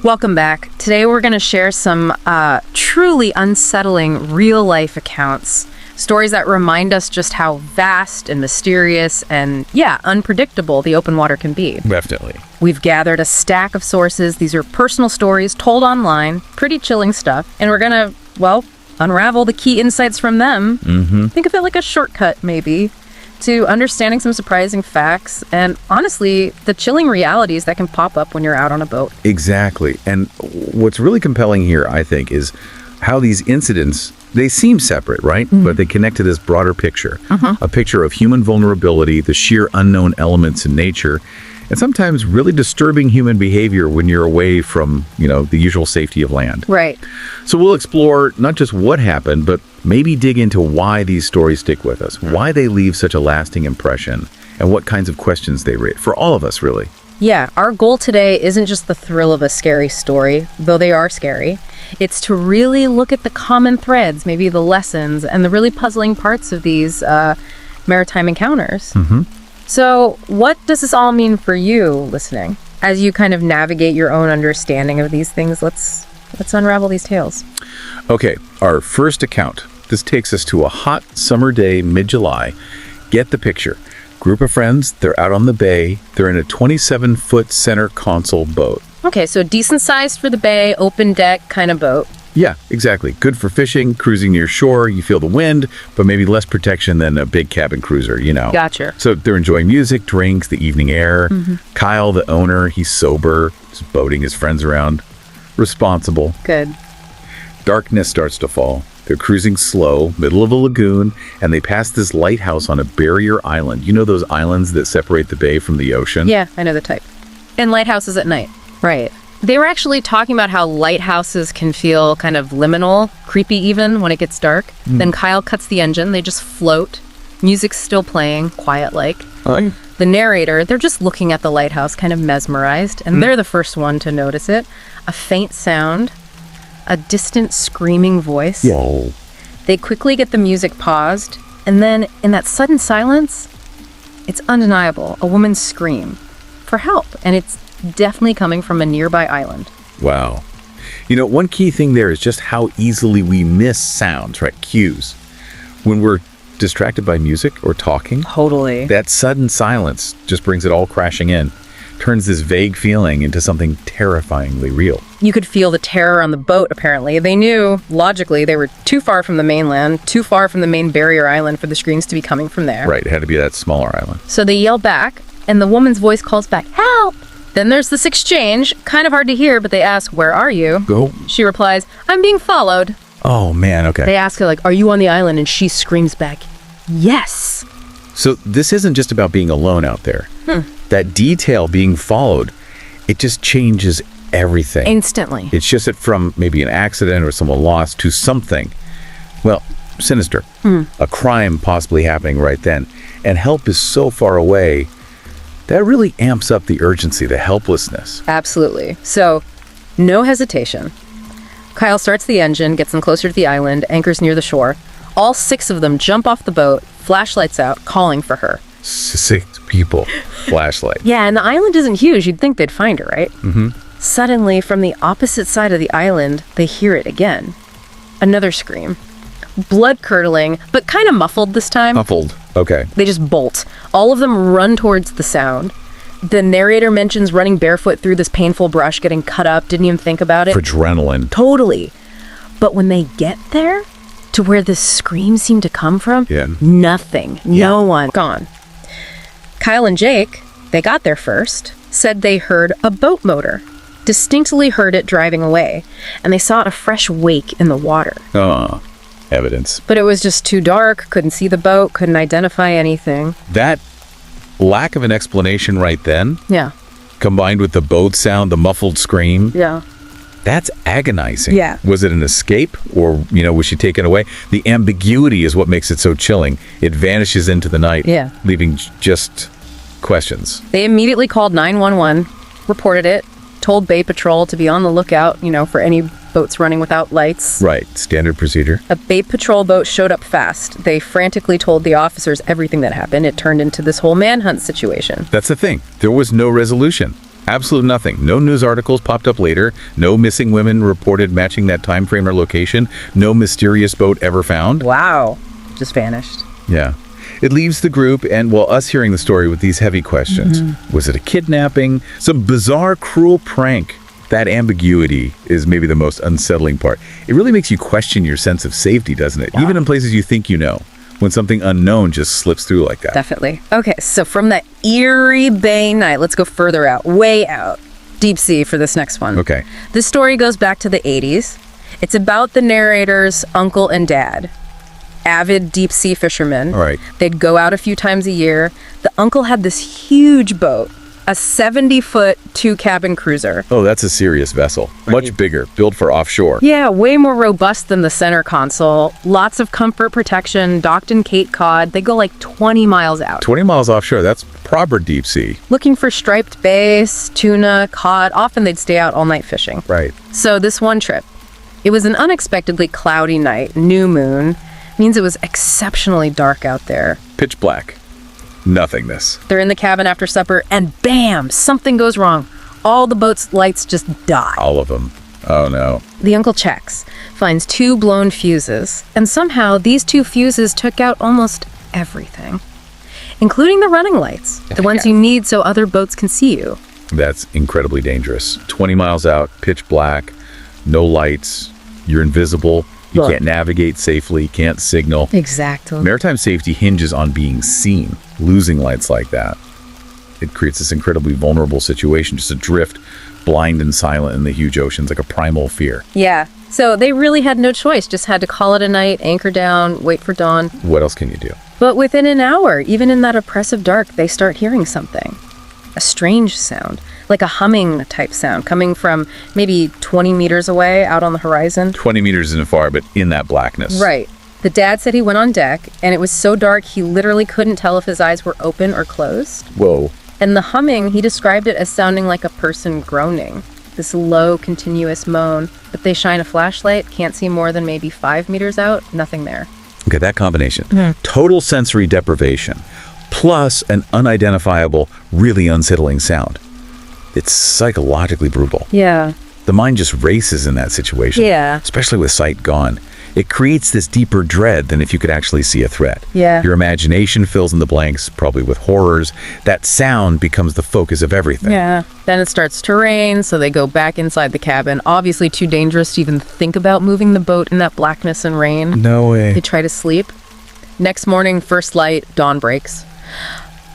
Welcome back. Today we're going to share some truly unsettling real-life accounts. Stories that remind us just how vast and mysterious and, unpredictable the open water can be. Definitely. We've gathered a stack of sources. These are personal stories told online, pretty chilling stuff. And we're going to, unravel the key insights from them. Think of it like a shortcut, maybe, to understanding some surprising facts and, honestly, the chilling realities that can pop up when you're out on a boat. Exactly. And what's really compelling here, I think, is how these incidents, they seem separate, right? But they connect to this broader picture. A picture of human vulnerability, the sheer unknown elements in nature, and sometimes really disturbing human behavior when you're away from, the usual safety of land. Right. So we'll explore not just what happened, but maybe dig into why these stories stick with us, why they leave such a lasting impression, and what kinds of questions they raise, for all of us, really. Yeah, our goal today isn't just the thrill of a scary story, though they are scary. It's to really look at the common threads, maybe the lessons, and the really puzzling parts of these maritime encounters. So what does this all mean for you listening? As you kind of navigate your own understanding of these things, let's unravel these tales. Okay, our first account. This takes us to a hot summer day, mid-July. Get the picture. Group of friends, they're out on the bay. They're in a 27-foot center console boat. Okay, so decent size for the bay, open deck kind of boat. Yeah, exactly. Good for fishing, cruising near shore. You feel the wind, but maybe less protection than a big cabin cruiser, Gotcha. So they're enjoying music, drinks, the evening air. Kyle, the owner, he's sober, just boating his friends around. Responsible. Good. Darkness starts to fall. They're cruising slow, middle of a lagoon, and they pass this lighthouse on a barrier island. You know those islands that separate the bay from the ocean? Yeah, I know the type. And lighthouses at night. Right. They were actually talking about how lighthouses can feel kind of liminal, creepy even, when it gets dark. Then Kyle cuts the engine. They just float. Music's still playing, quiet-like. The narrator, they're just looking at the lighthouse, kind of mesmerized, and they're the first one to notice it. A faint sound, a distant screaming voice. Whoa. They quickly get the music paused, and then in that sudden silence, it's undeniable, a woman's scream for help, and it's definitely coming from a nearby island. Wow. One key thing there is just how easily we miss sounds, right? Cues. When we're distracted by music or talking, Totally. that sudden silence just brings it all crashing in, turns this vague feeling into something terrifyingly real. You could feel the terror on the boat, apparently. They knew, logically, they were too far from the mainland, too far from the main barrier island for the screams to be coming from there. Right, it had to be that smaller island. So they yell back, and the woman's voice calls back, "Help!" Then there's this exchange, kind of hard to hear, but they ask, "Where are you?" Go. She replies, "I'm being followed." Oh, man, okay. They ask her, "Are you on the island?" And she screams back, "Yes." So this isn't just about being alone out there. That detail, being followed, it just changes everything. Instantly. It shifts it from maybe an accident or someone lost to something, sinister. A crime possibly happening right then. And help is so far away. That really amps up the urgency, the helplessness. Absolutely. So, no hesitation. Kyle starts the engine, gets them closer to the island, anchors near the shore. All 6 of them jump off the boat, flashlights out, calling for her. 6 people, flashlight. Yeah, and the island isn't huge. You'd think they'd find her, right? Suddenly, from the opposite side of the island, they hear it again. Another scream. Blood-curdling, but kind of muffled this time. Muffled, okay. They just bolt. All of them run towards the sound. The narrator mentions running barefoot through this painful brush, getting cut up, didn't even think about it. For adrenaline. Totally. But when they get there, to where the scream seemed to come from, nothing. No one. Gone. Kyle and Jake, they got there first, said they heard a boat motor. Distinctly heard it driving away, and they saw a fresh wake in the water. Evidence. But it was just too dark, couldn't see the boat, couldn't identify anything. That lack of an explanation right then, Yeah. combined with the boat sound, the muffled scream, Yeah. that's agonizing. Yeah. Was it an escape or, was she taken away? The ambiguity is what makes it so chilling. It vanishes into the night, leaving just questions. They immediately called 911, reported it, told Bay Patrol to be on the lookout, for any boats running without lights. Right, standard procedure. A Bay Patrol boat showed up fast. They frantically told the officers everything that happened. It turned into this whole manhunt situation. That's the thing. There was no resolution. Absolute nothing. No news articles popped up later. No missing women reported matching that time frame or location. No mysterious boat ever found. Wow. Just vanished. Yeah. It leaves the group and, well, us hearing the story with these heavy questions. Was it a kidnapping? Some bizarre, cruel prank? That ambiguity is maybe the most unsettling part. It really makes you question your sense of safety, doesn't it? Even in places you think you know, when something unknown just slips through like that. Definitely. Okay, so from that Erie Bay night, let's go further out, way out. Deep sea for this next one. Okay. This story goes back to the 80s. It's about the narrator's uncle and dad, avid deep sea fishermen. All right. They'd go out a few times a year. The uncle had this huge boat, a 70-foot 2-cabin cruiser. Oh, that's a serious vessel. Right. Much bigger, built for offshore. Yeah, way more robust than the center console. Lots of comfort protection, docked in Cape Cod. They go like 20 miles out. 20 miles offshore, that's proper deep sea. Looking for striped bass, tuna, cod. Often they'd stay out all night fishing. Right. So this one trip, it was an unexpectedly cloudy night, new moon. Means it was exceptionally dark out there. Pitch black. Nothingness. They're in the cabin after supper, and bam, something goes wrong. All the boat's lights just die. All of them. Oh, no. The uncle checks, finds 2 blown fuses, and somehow these 2 fuses took out almost everything, including the running lights, the ones you need so other boats can see you. That's incredibly dangerous. 20 miles out, pitch black, no lights, you're invisible, you Look. can't navigate safely, can't signal. Exactly. Maritime safety hinges on being seen. Losing lights like that, it creates this incredibly vulnerable situation, just adrift, blind and silent in the huge oceans, like a primal fear. Yeah. So they really had no choice, just had to call it a night, anchor down, wait for dawn. What else can you do? But within an hour, even in that oppressive dark, they start hearing something. A strange sound, like a humming type sound, coming from maybe 20 meters away out on the horizon. 20 meters isn't far, but in that blackness. Right. The dad said he went on deck, and it was so dark he literally couldn't tell if his eyes were open or closed. Whoa. And the humming, he described it as sounding like a person groaning. This low, continuous moan. But they shine a flashlight, can't see more than maybe 5 meters out, nothing there. Okay, that combination. Total sensory deprivation, plus an unidentifiable, really unsettling sound. It's psychologically brutal. Yeah. The mind just races in that situation. Yeah. Especially with sight gone. It creates this deeper dread than if you could actually see a threat. Yeah. Your imagination fills in the blanks, probably with horrors. That sound becomes the focus of everything. Yeah. Then it starts to rain, so they go back inside the cabin. Obviously too dangerous to even think about moving the boat in that blackness and rain. No way. They try to sleep. Next morning, first light, dawn breaks.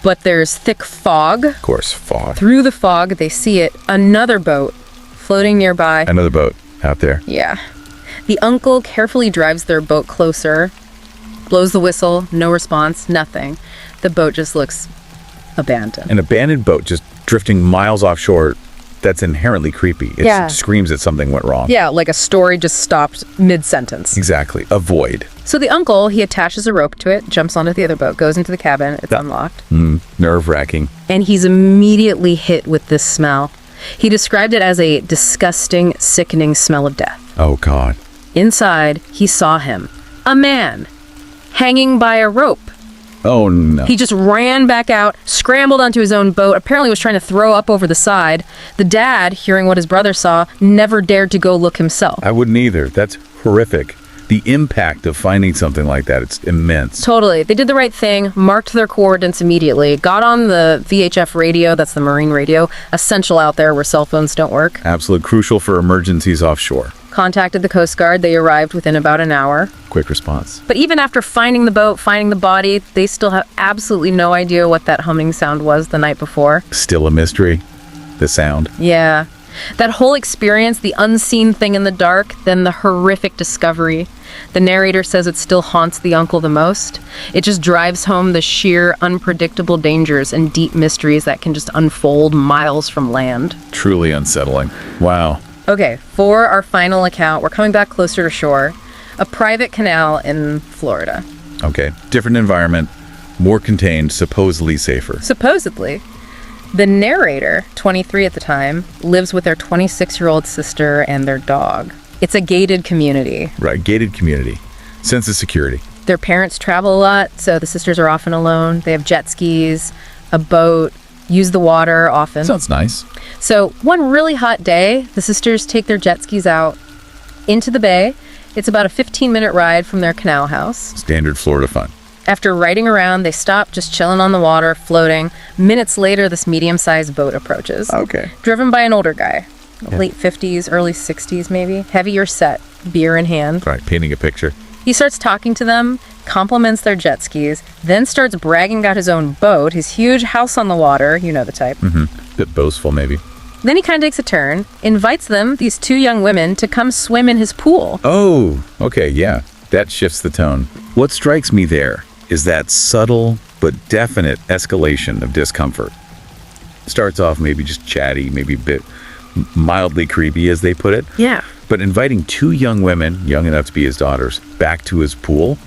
But there's thick fog. Of course, fog. Through the fog, they see it. Another boat floating nearby. Another boat out there. Yeah. The uncle carefully drives their boat closer, blows the whistle, no response, nothing. The boat just looks abandoned. An abandoned boat just drifting miles offshore, that's inherently creepy. It screams that something went wrong. Yeah, like a story just stopped mid-sentence. Exactly. A void. So the uncle, he attaches a rope to it, jumps onto the other boat, goes into the cabin, it's unlocked. Nerve-wracking. And he's immediately hit with this smell. He described it as a disgusting, sickening smell of death. Oh, God. Inside, he saw him. A man. Hanging by a rope. Oh, no. He just ran back out, scrambled onto his own boat, apparently was trying to throw up over the side. The dad, hearing what his brother saw, never dared to go look himself. I wouldn't either. That's horrific. The impact of finding something like that, it's immense. Totally. They did the right thing, marked their coordinates immediately, got on the VHF radio, that's the marine radio, essential out there where cell phones don't work. Absolute crucial for emergencies offshore. Contacted the Coast Guard. They arrived within about an hour. Quick response. But even after finding the boat, finding the body, they still have absolutely no idea what that humming sound was the night before. Still a mystery. The sound. Yeah. That whole experience, the unseen thing in the dark, then the horrific discovery. The narrator says it still haunts the uncle the most. It just drives home the sheer, unpredictable dangers and deep mysteries that can just unfold miles from land. Truly unsettling. Wow. Okay, for our final account, we're coming back closer to shore. A private canal in Florida. Okay. Different environment. More contained. Supposedly safer. Supposedly. The narrator, 23 at the time, lives with their 26-year-old sister and their dog. It's a gated community. Right. Gated community. Sense of security. Their parents travel a lot, so the sisters are often alone. They have jet skis, a boat, use the water often. Sounds nice. So one really hot day, the sisters take their jet skis out into the bay. It's about a 15-minute ride from their canal house. Standard Florida fun. After riding around, they stop, just chilling on the water, floating. Minutes later, this medium-sized boat approaches. Okay. Driven by an older guy. Late 50s, early 60s maybe. Heavier set, beer in hand. Right, painting a picture. He starts talking to them, compliments their jet skis, then starts bragging about his own boat, his huge house on the water, you know the type. Bit boastful, maybe. Then he kind of takes a turn, invites them, these two young women, to come swim in his pool. Oh, okay, yeah. That shifts the tone. What strikes me there is that subtle but definite escalation of discomfort. Starts off maybe just chatty, maybe a bit mildly creepy, as they put it. Yeah. But inviting two young women, young enough to be his daughters, back to his pool,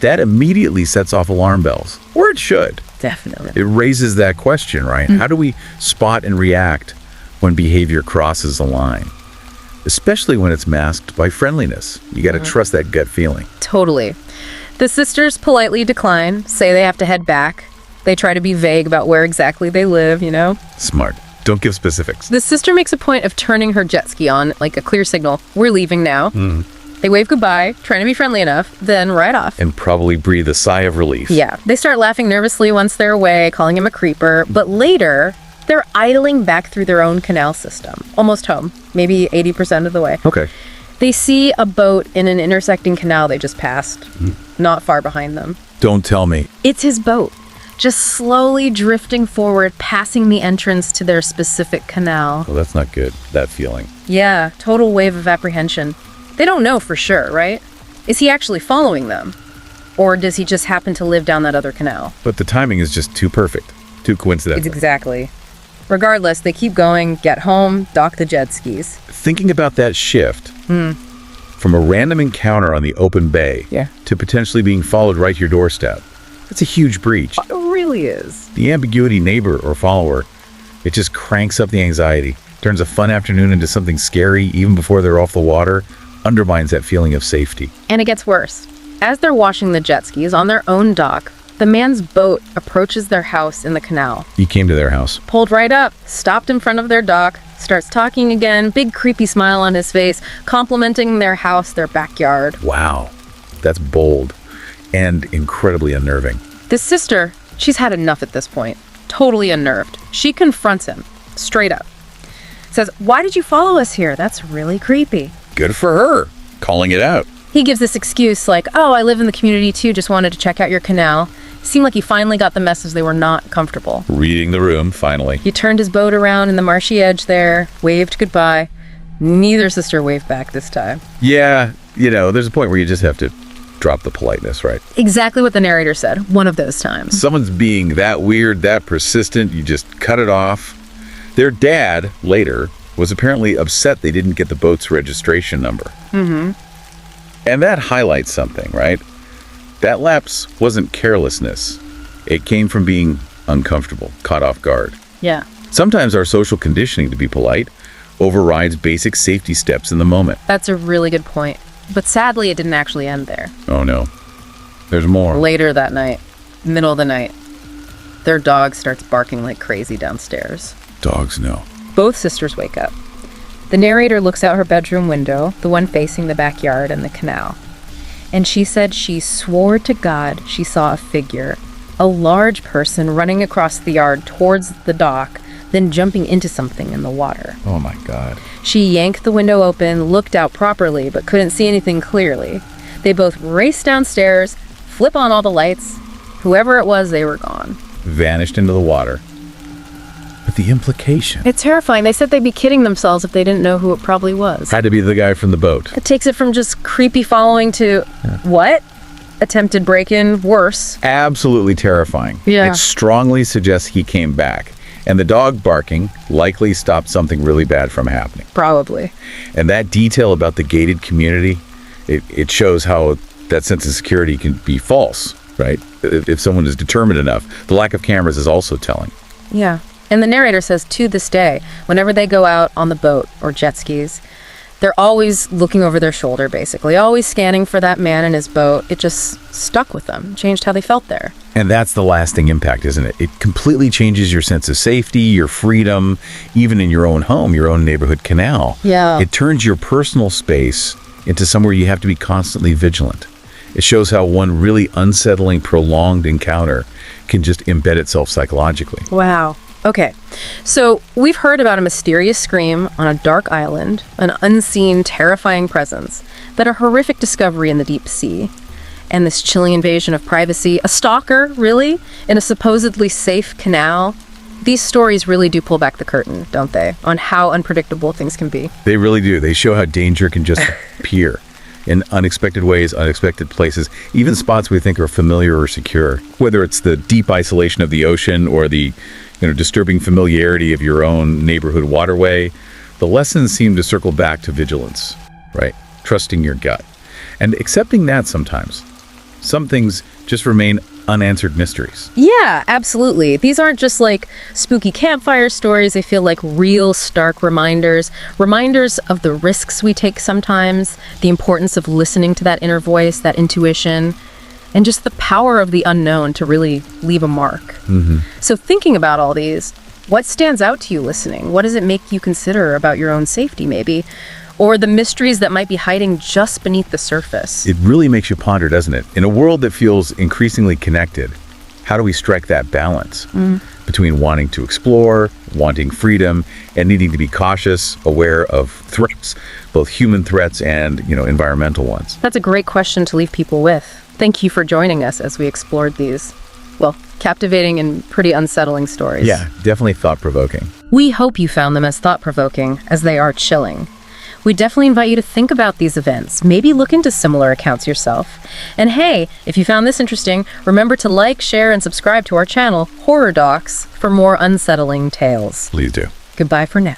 that immediately sets off alarm bells. Or it should. Definitely. It raises that question, right? How do we spot and react when behavior crosses a line? Especially when it's masked by friendliness. You got to trust that gut feeling. Totally. The sisters politely decline, say they have to head back. They try to be vague about where exactly they live, you know? Smart. Don't give specifics. The sister makes a point of turning her jet ski on, like a clear signal. We're leaving now. They wave goodbye, trying to be friendly enough, then ride off. And probably breathe a sigh of relief. Yeah. They start laughing nervously once they're away, calling him a creeper. But later, they're idling back through their own canal system. Almost home. Maybe 80% of the way. Okay. They see a boat in an intersecting canal they just passed, not far behind them. Don't tell me. It's his boat, just slowly drifting forward, passing the entrance to their specific canal. Well, that's not good, that feeling. Yeah, total wave of apprehension. They don't know for sure, right? Is he actually following them? Or does he just happen to live down that other canal? But the timing is just too perfect. Too coincidental. Exactly. Regardless, they keep going, get home, dock the jet skis. Thinking about that shift from a random encounter on the open bay to potentially being followed right to your doorstep, that's a huge breach. It really is. The ambiguity, neighbor or follower, it just cranks up the anxiety, turns a fun afternoon into something scary even before they're off the water, undermines that feeling of safety. And it gets worse. As they're washing the jet skis on their own dock, the man's boat approaches their house in the canal. He came to their house. Pulled right up, stopped in front of their dock, starts talking again, big creepy smile on his face, complimenting their house, their backyard. Wow, that's bold and incredibly unnerving. The sister, she's had enough at this point. Totally unnerved. She confronts him, straight up. Says, "Why did you follow us here? That's really creepy." Good for her, calling it out. He gives this excuse like, "Oh, I live in the community too, just wanted to check out your canal." Seemed like he finally got the message they were not comfortable. Reading the room, finally. He turned his boat around in the marshy edge there, waved goodbye. Neither sister waved back this time. Yeah, there's a point where you just have to drop the politeness, right? Exactly what the narrator said, one of those times. Someone's being that weird, that persistent, you just cut it off. Their dad, later, was apparently upset they didn't get the boat's registration number. And that highlights something, right? That lapse wasn't carelessness. It came from being uncomfortable, caught off guard. Yeah. Sometimes our social conditioning to be polite overrides basic safety steps in the moment. That's a really good point. But sadly, it didn't actually end there. Oh no. There's more. Later that night, middle of the night, their dog starts barking like crazy downstairs. Dogs know. Both sisters wake up. The narrator looks out her bedroom window, the one facing the backyard and the canal. And she said she swore to God she saw a figure, a large person running across the yard towards the dock, then jumping into something in the water. Oh my God. She yanked the window open, looked out properly, but couldn't see anything clearly. They both raced downstairs, flip on all the lights. Whoever it was, they were gone. Vanished into the water. But the implication. It's terrifying. They said they'd be kidding themselves if they didn't know who it probably was. Had to be the guy from the boat. It takes it from just creepy following to, what? Attempted break-in, worse. Absolutely terrifying. Yeah. It strongly suggests he came back. And the dog barking likely stopped something really bad from happening. Probably. And that detail about the gated community, it shows how that sense of security can be false, right? If someone is determined enough. The lack of cameras is also telling. Yeah. And the narrator says to this day, whenever they go out on the boat or jet skis, they're always looking over their shoulder, basically, always scanning for that man in his boat. It just stuck with them, changed how they felt there. And that's the lasting impact, isn't it? It completely changes your sense of safety, your freedom, even in your own home, your own neighborhood canal. Yeah. It turns your personal space into somewhere you have to be constantly vigilant. It shows how one really unsettling, prolonged encounter can just embed itself psychologically. Wow. Okay, so we've heard about a mysterious scream on a dark island, an unseen, terrifying presence, then a horrific discovery in the deep sea, and this chilling invasion of privacy, a stalker, really, in a supposedly safe canal. These stories really do pull back the curtain, don't they, on how unpredictable things can be. They really do. They show how danger can just appear in unexpected ways, unexpected places, even spots we think are familiar or secure. Whether it's the deep isolation of the ocean or the disturbing familiarity of your own neighborhood waterway, the lessons seem to circle back to vigilance, right? Trusting your gut. And accepting that sometimes. Some things just remain unanswered mysteries. Yeah, absolutely. These aren't just like spooky campfire stories. They feel like real stark reminders of the risks we take sometimes, the importance of listening to that inner voice, that intuition, and just the power of the unknown to really leave a mark. Mm-hmm. So thinking about all these, what stands out to you listening? What does it make you consider about your own safety, maybe? Or the mysteries that might be hiding just beneath the surface? It really makes you ponder, doesn't it? In a world that feels increasingly connected, how do we strike that balance between wanting to explore, wanting freedom, and needing to be cautious, aware of threats, both human threats and, environmental ones? That's a great question to leave people with. Thank you for joining us as we explored these, captivating and pretty unsettling stories. Yeah, definitely thought-provoking. We hope you found them as thought-provoking as they are chilling. We definitely invite you to think about these events, maybe look into similar accounts yourself. And hey, if you found this interesting, remember to like, share, and subscribe to our channel, Horror Docs, for more unsettling tales. Please do. Goodbye for now.